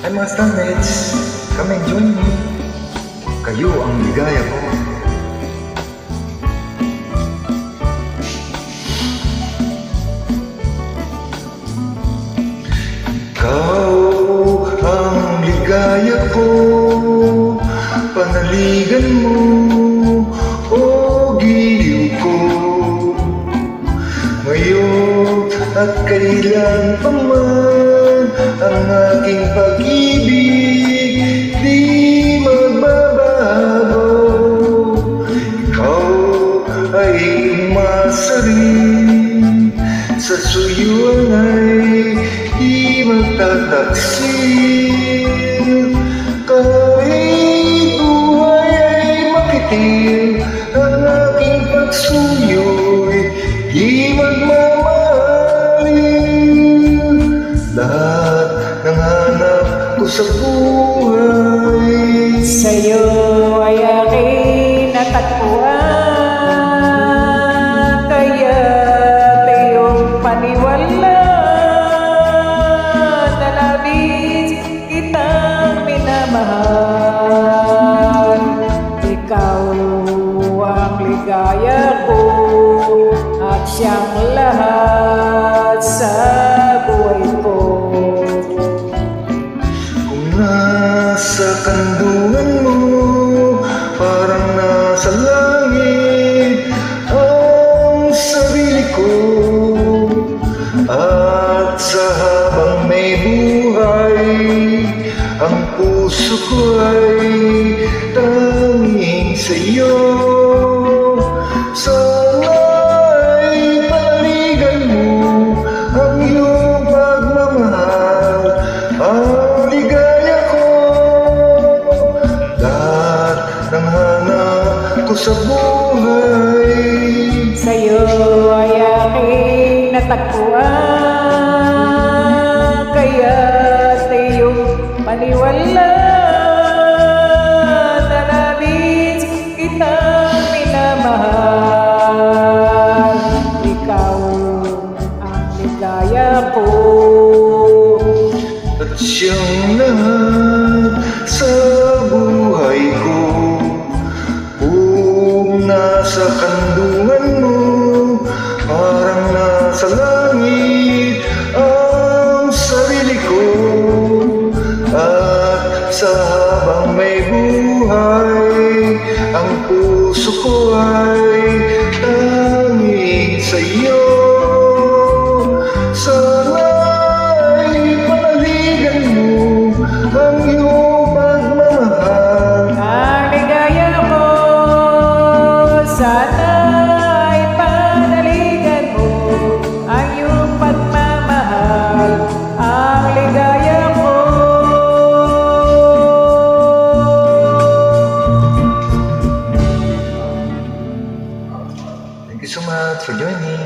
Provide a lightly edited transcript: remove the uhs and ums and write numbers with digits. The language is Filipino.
Hi mga stammates, come and join me. Kayo ang ligaya ko. Ikaw ang ligaya ko, panaligan mo o giliw ko. Ngayon at kailan pa man ang aking pag-ibig di magbabago. Ikaw ay umasa rin, sa suyuan ay di magtataksil. Kahit buhay ay makitil, ang aking pagsuyo'y di magmamahalin. Lahat ng hanap ko sa buhay, sa'yo ay aking natagpuan, kaya tayong paniwala na labis kitang minamahal. Ikaw ang ligaya ko at siyang lahat sa buhay ko. kung nasa kandungan mo, parang nasa langit ang sarili ko. At sa habang may buhay, ang puso ko ay tanging sa'yo. Sana'y panaligan mo ang iyong pagmamahal, ang ligaya ko. Lahat ng hanap ko sa buhay, Sa'yo ay aking natagpuan, kaya iyong paniwala na labis kitang minamahal. Ikaw ang ligaya ko at siyang lahat sa buhay ko. Kung nasa kandungan mo, parang nasa langit ang sarili ko. At sa habang may buhay, ang puso ko ay tanging sa'yo. Sana'y panaligan mo ang iyong pagmamahal, ang ligaya ko. Sana'y panaligan mo ang iyong pagmamahal, ang ligaya ko. Thank you so much for joining.